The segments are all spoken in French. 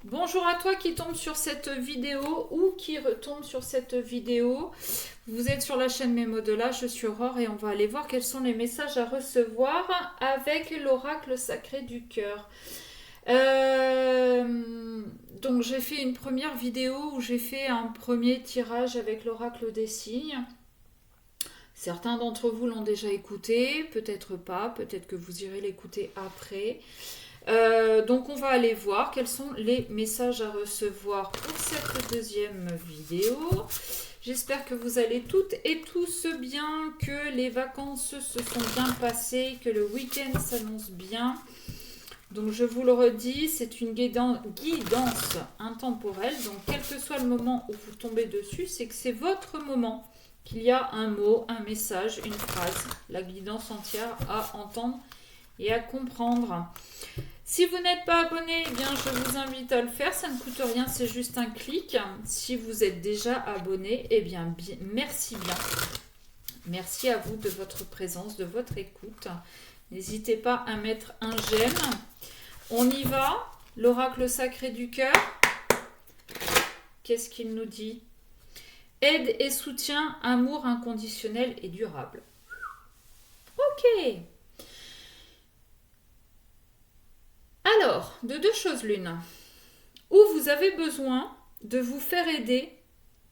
Bonjour à toi qui tombe sur cette vidéo ou qui retombe sur cette vidéo. Vous êtes sur la chaîne Mes mots de là, je suis Aurore et on va aller voir quels sont les messages à recevoir avec l'oracle sacré du cœur. Donc j'ai fait une première vidéo où j'ai fait un premier tirage avec l'oracle des signes. Certains d'entre vous l'ont déjà écouté, peut-être pas, peut-être que vous irez l'écouter après. Donc on va aller voir quels sont les messages à recevoir pour cette deuxième vidéo. J'espère que vous allez toutes et tous bien, que les vacances se sont bien passées, que le week-end s'annonce bien. Donc je vous le redis, c'est une guidance intemporelle. Donc quel que soit le moment où vous tombez dessus, c'est que c'est votre moment. Qu'il y a un mot, un message, une phrase, la guidance entière à entendre et à comprendre. Si vous n'êtes pas abonné, eh bien, je vous invite à le faire. Ça ne coûte rien, c'est juste un clic. Si vous êtes déjà abonné, eh bien, merci bien. Merci à vous de votre présence, de votre écoute. N'hésitez pas à mettre un j'aime. On y va. L'oracle sacré du cœur. Qu'est-ce qu'il nous dit ? Aide et soutien, amour inconditionnel et durable. Ok. Alors, de deux choses l'une. Ou vous avez besoin de vous faire aider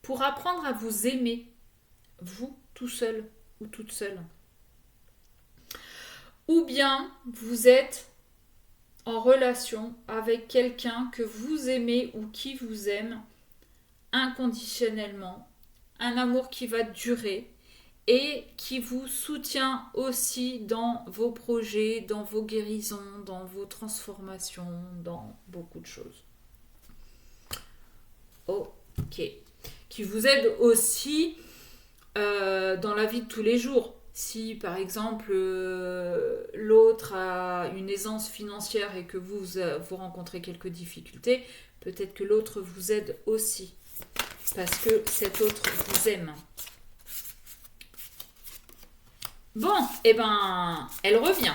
pour apprendre à vous aimer, vous tout seul ou toute seule. Ou bien vous êtes en relation avec quelqu'un que vous aimez ou qui vous aime inconditionnellement, un amour qui va durer et qui vous soutient aussi dans vos projets, dans vos guérisons, dans vos transformations, dans beaucoup de choses. Ok. Qui vous aide aussi dans la vie de tous les jours. Si par exemple l'autre a une aisance financière et que vous rencontrez quelques difficultés, peut-être que l'autre vous aide aussi. Parce que cet autre vous aime. Bon, eh ben, elle revient.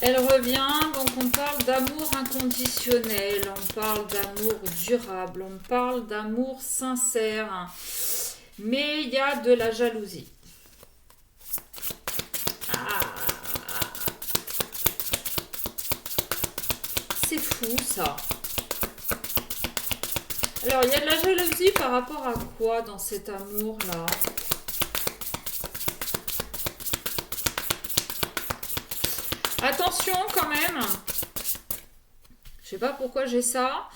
Elle revient, donc on parle d'amour inconditionnel, on parle d'amour durable, on parle d'amour sincère. Mais il y a de la jalousie. Ah, c'est fou ça. Alors, il y a de la jalousie par rapport à quoi dans cet amour-là ? Attention quand même. Je sais pas pourquoi j'ai ça.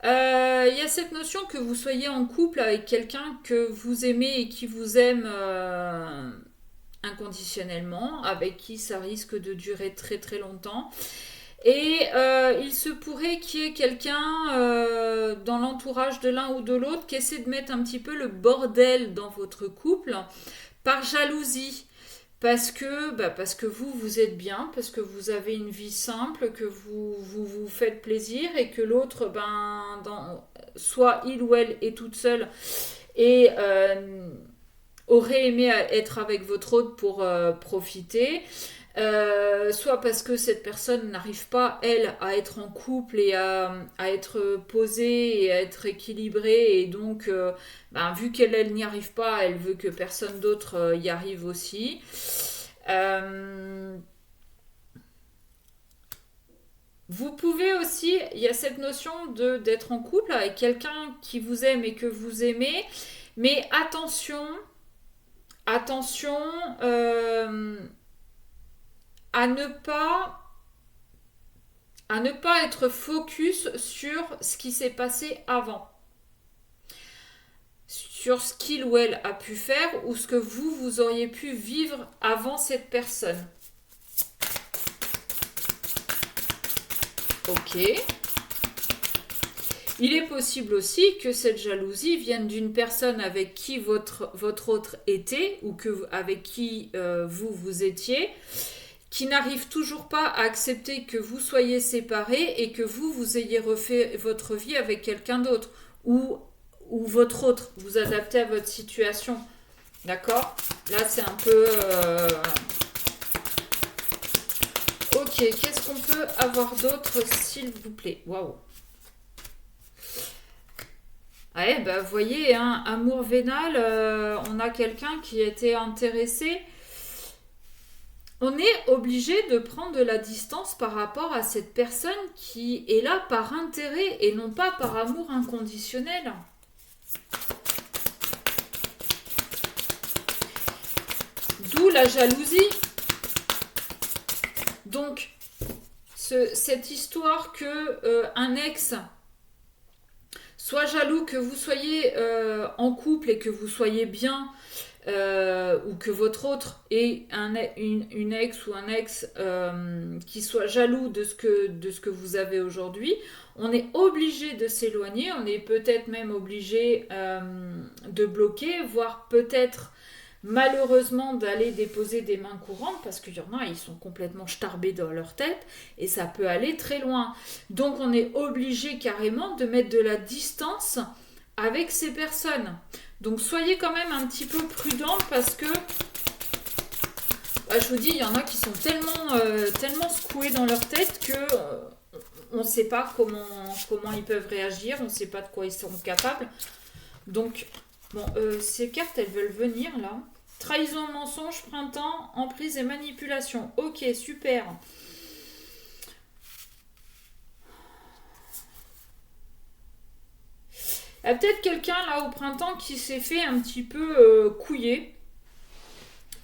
Il y a cette notion que vous soyez en couple avec quelqu'un que vous aimez et qui vous aime inconditionnellement, avec qui ça risque de durer très très longtemps. Et il se pourrait qu'il y ait quelqu'un dans l'entourage de l'un ou de l'autre qui essaie de mettre un petit peu le bordel dans votre couple par jalousie. Parce que vous êtes bien, parce que vous avez une vie simple, que vous faites plaisir et que l'autre, soit il ou elle est toute seule et aurait aimé être avec votre autre pour profiter. Soit parce que cette personne n'arrive pas, elle, à être en couple et à être posée et à être équilibrée. Et donc, vu qu'elle n'y arrive pas, elle veut que personne d'autre y arrive aussi. Vous pouvez aussi, il y a cette notion d'être en couple avec quelqu'un qui vous aime et que vous aimez. Mais attention, à ne pas être focus sur ce qui s'est passé avant. Sur ce qu'il ou elle a pu faire ou ce que vous auriez pu vivre avant cette personne. Ok. Il est possible aussi que cette jalousie vienne d'une personne avec qui votre autre était ou avec qui vous étiez, qui n'arrive toujours pas à accepter que vous soyez séparés et que vous ayez refait votre vie avec quelqu'un d'autre ou votre autre, vous adaptez à votre situation. D'accord ? Là, c'est un peu... Ok. qu'est-ce qu'on peut avoir d'autre, s'il vous plaît? Waouh. Ouais, bah, vous voyez, hein, amour vénal, on a quelqu'un qui était intéressé. On est obligé de prendre de la distance par rapport à cette personne qui est là par intérêt et non pas par amour inconditionnel. D'où la jalousie. Donc, cette histoire que un ex soit jaloux, que vous soyez en couple et que vous soyez bien, ou que votre autre ait une ex ou un ex qui soit jaloux de ce que vous avez aujourd'hui, on est obligé de s'éloigner, on est peut-être même obligé de bloquer, voire peut-être malheureusement d'aller déposer des mains courantes, parce qu'il y en a, ils sont complètement starbés dans leur tête et ça peut aller très loin. Donc on est obligé carrément de mettre de la distance avec ces personnes. Donc soyez quand même un petit peu prudents, parce que je vous dis, il y en a qui sont tellement secoués dans leur tête que on ne sait pas comment ils peuvent réagir, on ne sait pas de quoi ils sont capables. Donc, bon, ces cartes, elles veulent venir là. Trahison, mensonge, printemps, emprise et manipulation. Ok, super. Il y a peut-être quelqu'un là au printemps qui s'est fait un petit peu couiller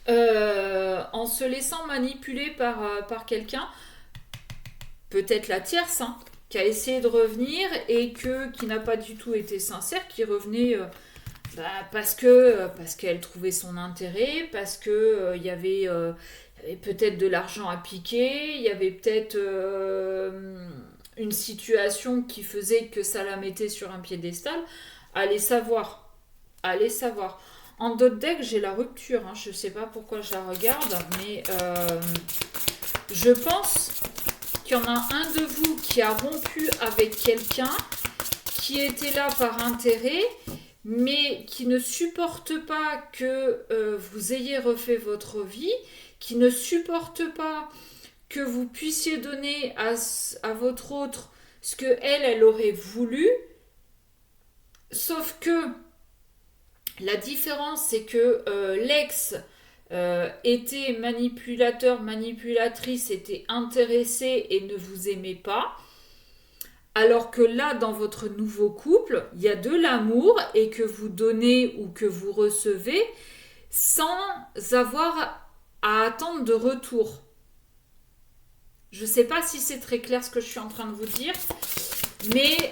en se laissant manipuler par quelqu'un. Peut-être la tierce, hein, qui a essayé de revenir et qui n'a pas du tout été sincère, qui revenait parce qu'elle trouvait son intérêt, parce que il y avait peut-être de l'argent à piquer, il y avait peut-être une situation qui faisait que ça la mettait sur un piédestal. Allez savoir. Allez savoir. En d'autres decks, j'ai la rupture. Hein. Je ne sais pas pourquoi je la regarde, mais je pense qu'il y en a un de vous qui a rompu avec quelqu'un qui était là par intérêt, mais qui ne supporte pas que vous ayez refait votre vie, qui ne supporte pas que vous puissiez donner à votre autre ce que elle aurait voulu, sauf que la différence, c'est que l'ex était manipulateur, manipulatrice, était intéressé et ne vous aimait pas. Alors que là, dans votre nouveau couple, il y a de l'amour et que vous donnez ou que vous recevez sans avoir à attendre de retour. Je ne sais pas si c'est très clair ce que je suis en train de vous dire, mais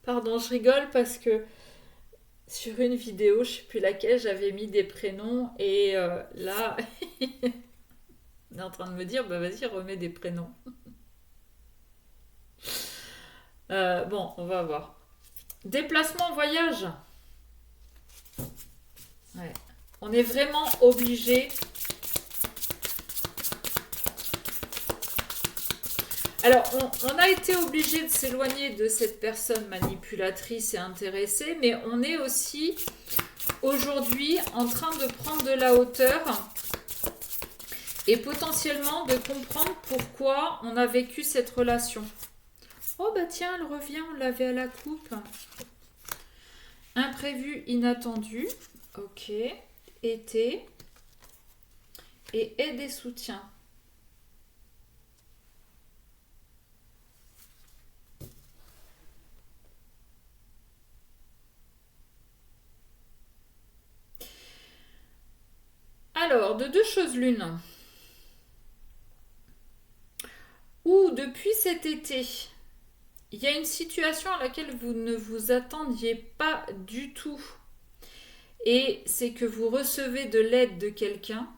pardon, je rigole parce que sur une vidéo, je ne sais plus laquelle, j'avais mis des prénoms et là, on est en train de me dire, bah vas-y, remets des prénoms. Bon, on va voir. Déplacement, voyage. Ouais. On est vraiment obligé. Alors, on a été obligé de s'éloigner de cette personne manipulatrice et intéressée, mais on est aussi aujourd'hui en train de prendre de la hauteur et potentiellement de comprendre pourquoi on a vécu cette relation. Oh bah tiens, elle revient, on l'avait à la coupe. Imprévu, inattendu. Ok. Été. Et aide et soutien. Alors, de deux choses l'une. Ou depuis cet été, il y a une situation à laquelle vous ne vous attendiez pas du tout. Et c'est que vous recevez de l'aide de quelqu'un,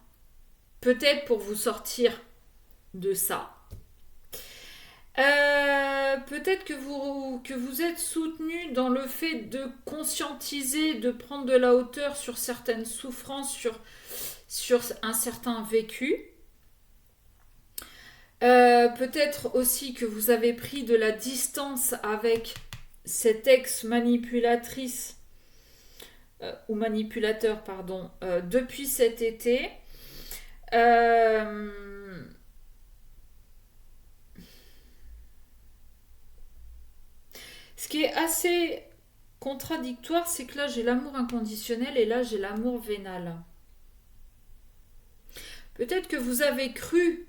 peut-être pour vous sortir de ça. Peut-être que vous êtes soutenu dans le fait de conscientiser, de prendre de la hauteur sur certaines souffrances, sur un certain vécu. Peut-être aussi que vous avez pris de la distance avec cette ex-manipulatrice ou manipulateur, pardon, depuis cet été. Euh, Ce qui est assez contradictoire, c'est que là j'ai l'amour inconditionnel et là j'ai l'amour vénal. Peut-être que vous avez cru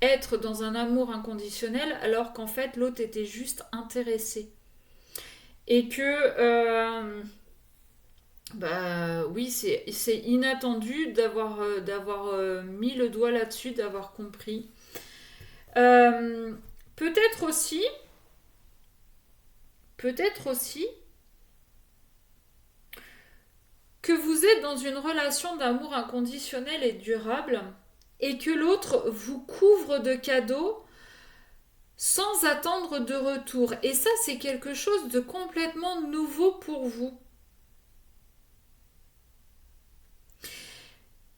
être dans un amour inconditionnel alors qu'en fait l'autre était juste intéressé. Et que, bah oui, c'est inattendu d'avoir mis le doigt là-dessus, d'avoir compris. Euh, peut-être aussi, peut-être aussi que vous êtes dans une relation d'amour inconditionnel et durable et que l'autre vous couvre de cadeaux sans attendre de retour. Et ça, c'est quelque chose de complètement nouveau pour vous.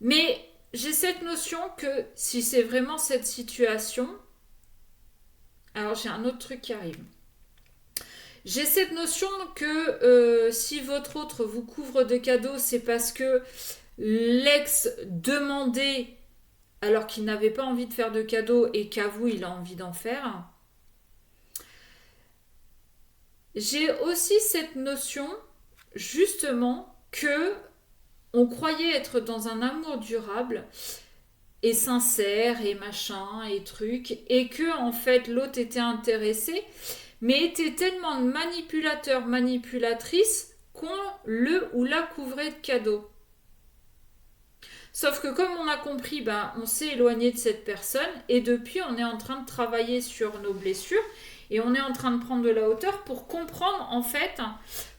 Mais j'ai cette notion que si c'est vraiment cette situation, alors j'ai un autre truc qui arrive. J'ai cette notion que si votre autre vous couvre de cadeaux, c'est parce que l'ex demandait alors qu'il n'avait pas envie de faire de cadeaux et qu'à vous, il a envie d'en faire. J'ai aussi cette notion, justement, que on croyait être dans un amour durable et sincère et machin et truc, et que en fait l'autre était intéressé, mais était tellement manipulateur, manipulatrice qu'on le ou la couvrait de cadeaux. Sauf que comme on a compris, ben, on s'est éloigné de cette personne et depuis on est en train de travailler sur nos blessures et on est en train de prendre de la hauteur pour comprendre en fait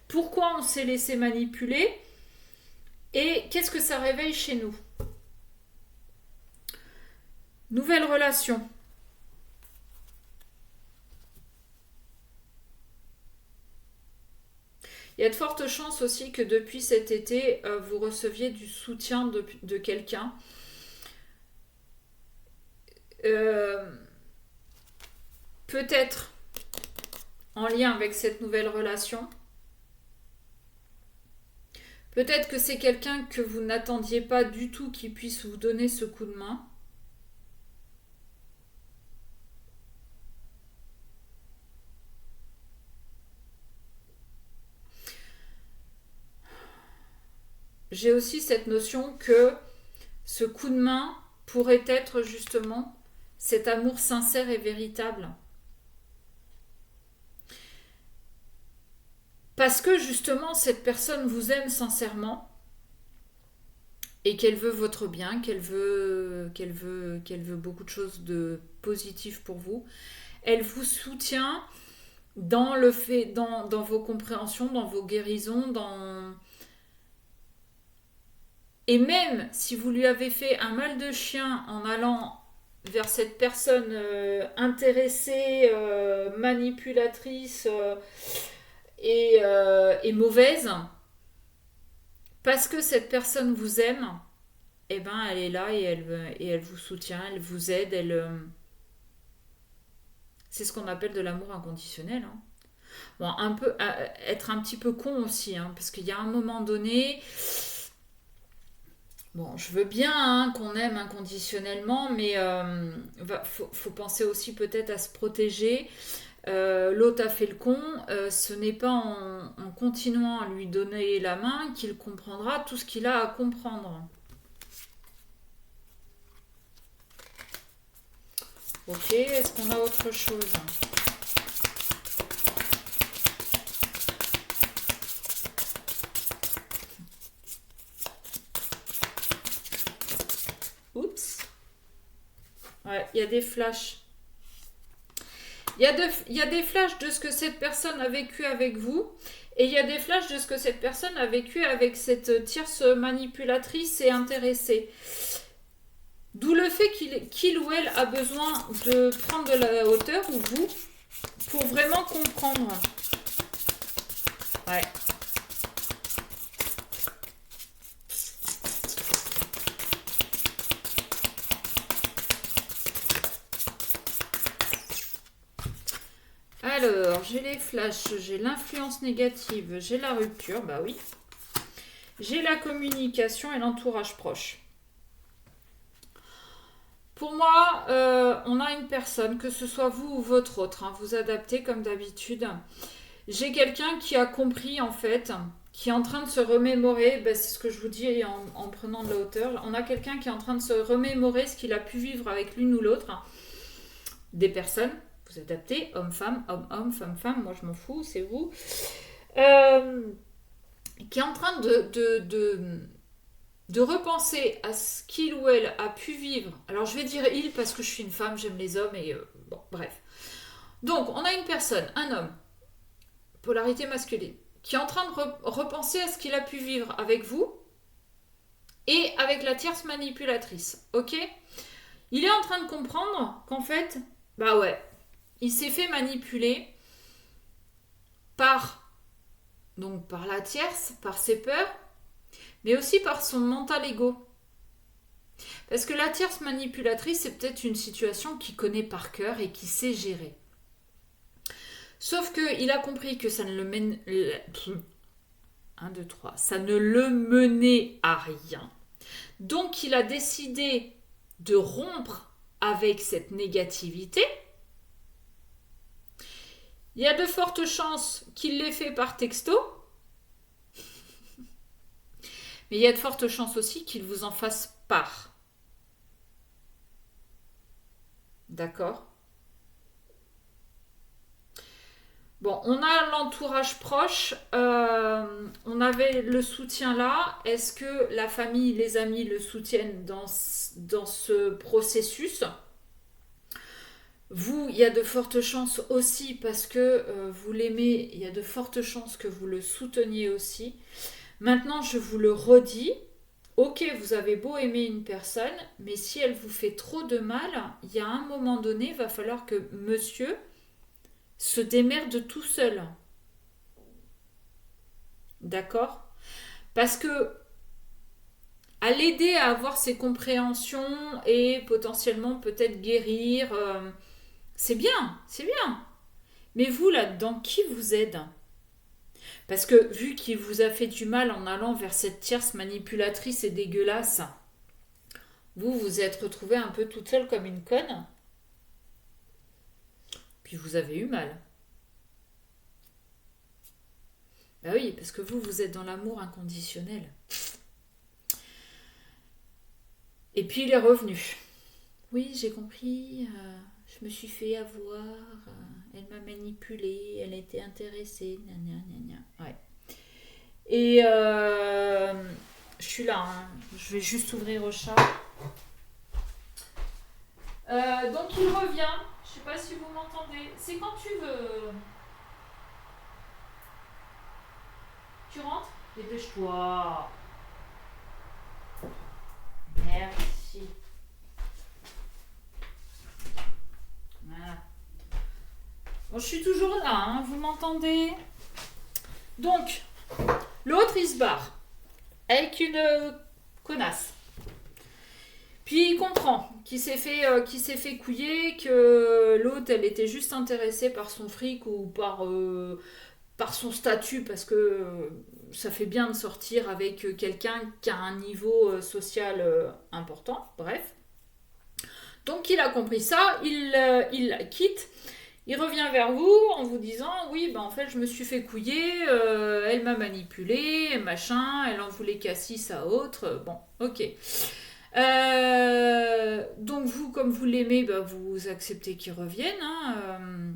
pourquoi on s'est laissé manipuler et qu'est-ce que ça réveille chez nous. Nouvelle relation. Il y a de fortes chances aussi que depuis cet été, vous receviez du soutien de quelqu'un. Euh, Peut-être en lien avec cette nouvelle relation. Peut-être que c'est quelqu'un que vous n'attendiez pas du tout qui puisse vous donner ce coup de main. J'ai aussi cette notion que ce coup de main pourrait être justement cet amour sincère et véritable. Parce que justement, cette personne vous aime sincèrement et qu'elle veut votre bien, qu'elle veut beaucoup de choses de positives pour vous. Elle vous soutient dans le fait, dans vos compréhensions, dans vos guérisons, et même si vous lui avez fait un mal de chien en allant vers cette personne intéressée, manipulatrice et mauvaise, parce que cette personne vous aime, eh ben elle est là et elle vous soutient, elle vous aide, c'est ce qu'on appelle de l'amour inconditionnel. Hein. Bon, être un petit peu con aussi, hein, parce qu'il y a un moment donné, bon, je veux bien hein, qu'on aime inconditionnellement, mais faut penser aussi peut-être à se protéger. L'autre a fait le con, ce n'est pas en continuant à lui donner la main qu'il comprendra tout ce qu'il a à comprendre. Ok, est-ce qu'on a autre chose? Oups. Ouais, il y a des flashs. Il y a des flashs de ce que cette personne a vécu avec vous et il y a des flashs de ce que cette personne a vécu avec cette tierce manipulatrice et intéressée. D'où le fait qu'il ou elle a besoin de prendre de la hauteur, ou vous, pour vraiment comprendre. Ouais. Alors, j'ai les flashs, j'ai l'influence négative, j'ai la rupture, bah oui. J'ai la communication et l'entourage proche. Pour moi, on a une personne, que ce soit vous ou votre autre, hein, vous adaptez comme d'habitude. J'ai quelqu'un qui a compris en fait, qui est en train de se remémorer, ben, c'est ce que je vous dis en prenant de la hauteur. On a quelqu'un qui est en train de se remémorer ce qu'il a pu vivre avec l'une ou l'autre. Des personnes, vous adaptez, homme-femme, homme-homme, femme-femme, moi je m'en fous, c'est vous. Qui est en train de repenser à ce qu'il ou elle a pu vivre. Alors je vais dire il parce que je suis une femme, j'aime les hommes et bon, bref. Donc on a une personne, un homme, polarité masculine, qui est en train de repenser à ce qu'il a pu vivre avec vous et avec la tierce manipulatrice, ok? Il est en train de comprendre qu'en fait, bah ouais, il s'est fait manipuler donc par la tierce, par ses peurs, mais aussi par son mental ego. Parce que la tierce manipulatrice, c'est peut-être une situation qu'il connaît par cœur et qui sait gérer. Sauf qu'il a compris que ça ne le mène... 1, 2, 3. Ça ne le menait à rien. Donc il a décidé de rompre avec cette négativité. Il y a de fortes chances qu'il l'ait fait par texto. Mais il y a de fortes chances aussi qu'il vous en fasse part. D'accord ? Bon, on a l'entourage proche, on avait le soutien là. Est-ce que la famille, les amis le soutiennent dans ce processus ? Vous, il y a de fortes chances aussi, parce que vous l'aimez, il y a de fortes chances que vous le souteniez aussi. Maintenant, je vous le redis, ok, vous avez beau aimer une personne, mais si elle vous fait trop de mal, il y a un moment donné, il va falloir que monsieur se démerde tout seul. D'accord ? Parce que à l'aider à avoir ses compréhensions et potentiellement peut-être guérir, c'est bien, c'est bien. Mais vous, là-dedans, qui vous aide ? Parce que vu qu'il vous a fait du mal en allant vers cette tierce manipulatrice et dégueulasse, vous vous êtes retrouvée un peu toute seule comme une conne. Puis vous avez eu mal. Bah oui, parce que vous êtes dans l'amour inconditionnel. Et puis il est revenu. Oui, j'ai compris, je me suis fait avoir, elle m'a manipulée, elle était intéressée, gna gna gna gna. Ouais. Et je suis là, hein. Je vais juste ouvrir au chat. Donc il revient, je sais pas si vous m'entendez. C'est quand tu veux. Tu rentres ? Dépêche-toi. Merci. Voilà. Bon, je suis toujours là, hein, vous m'entendez ? Donc, l'autre il se barre avec une connasse. Puis il comprend qu'il s'est fait couiller, que l'autre elle était juste intéressée par son fric ou par son statut, parce que ça fait bien de sortir avec quelqu'un qui a un niveau social important, bref. Donc il a compris ça, il la quitte, il revient vers vous en vous disant oui, ben en fait je me suis fait couiller, elle m'a manipulé, machin, elle en voulait qu'à 6 à autre, bon, ok. Donc vous, comme vous l'aimez, ben vous acceptez qu'il revienne, hein,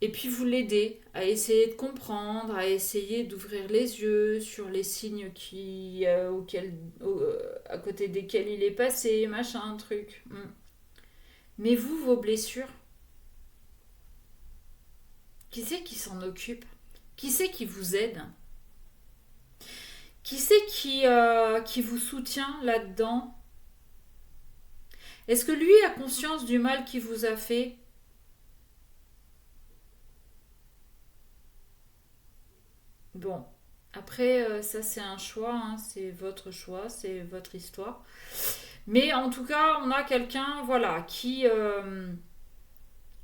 et puis vous l'aidez à essayer de comprendre, à essayer d'ouvrir les yeux sur les signes à côté desquels il est passé, machin, truc. Mais vous, vos blessures, qui c'est qui s'en occupe ? Qui c'est qui vous aide ? Qui c'est qui vous soutient là-dedans ? Est-ce que lui a conscience du mal qu'il vous a fait ? Bon, après, ça c'est un choix, hein, c'est votre choix, c'est votre histoire. Mais en tout cas, on a quelqu'un, voilà,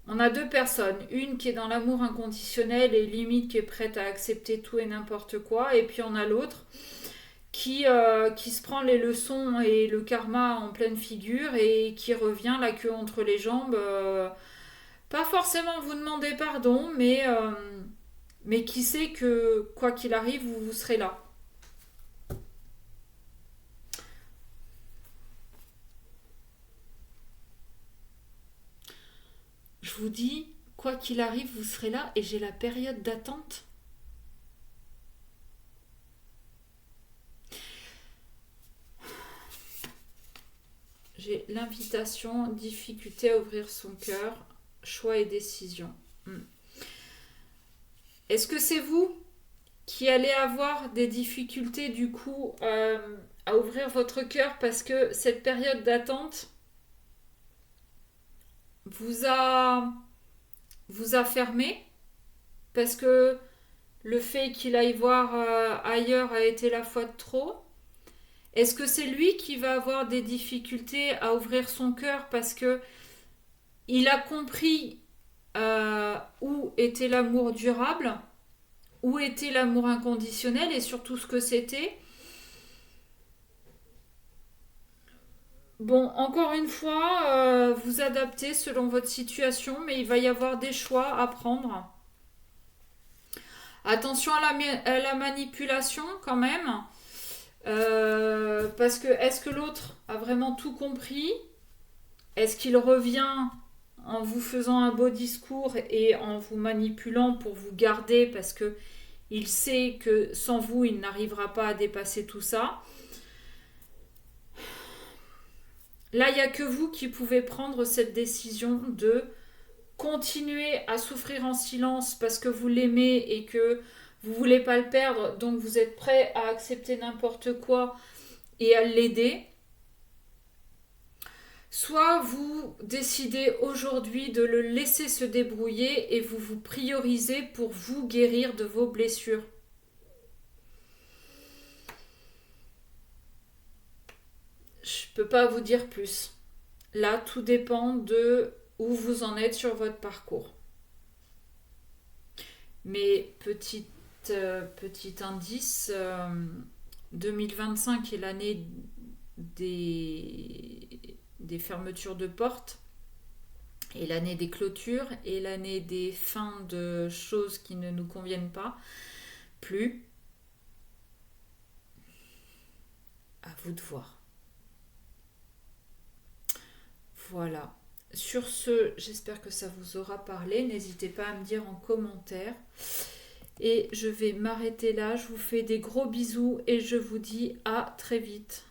On a deux personnes, une qui est dans l'amour inconditionnel et limite qui est prête à accepter tout et n'importe quoi, et puis on a l'autre qui se prend les leçons et le karma en pleine figure et qui revient la queue entre les jambes. Pas forcément vous demander pardon, mais qui sait que quoi qu'il arrive, vous serez là. Je vous dis, quoi qu'il arrive, vous serez là et j'ai la période d'attente. J'ai l'invitation, difficulté à ouvrir son cœur, choix et décision. Est-ce que c'est vous qui allez avoir des difficultés du coup à ouvrir votre cœur parce que cette période d'attente vous a, vous a fermé parce que le fait qu'il aille voir ailleurs a été la fois de trop? Est-ce que c'est lui qui va avoir des difficultés à ouvrir son cœur parce que il a compris où était l'amour durable, où était l'amour inconditionnel et surtout ce que c'était? Bon, encore une fois, vous adaptez selon votre situation, mais il va y avoir des choix à prendre. Attention à la manipulation quand même, parce que est-ce que l'autre a vraiment tout compris? Est-ce qu'il revient en vous faisant un beau discours et en vous manipulant pour vous garder parce que il sait que sans vous, il n'arrivera pas à dépasser tout ça? Là, il n'y a que vous qui pouvez prendre cette décision de continuer à souffrir en silence parce que vous l'aimez et que vous ne voulez pas le perdre, donc vous êtes prêt à accepter n'importe quoi et à l'aider. Soit vous décidez aujourd'hui de le laisser se débrouiller et vous vous priorisez pour vous guérir de vos blessures. Je ne peux pas vous dire plus. Là, tout dépend de où vous en êtes sur votre parcours. Mais petit indice, 2025 est l'année des fermetures de portes et l'année des clôtures et l'année des fins de choses qui ne nous conviennent pas plus. À vous de voir. Voilà. Sur ce, j'espère que ça vous aura parlé. N'hésitez pas à me dire en commentaire. Et je vais m'arrêter là. Je vous fais des gros bisous et je vous dis à très vite.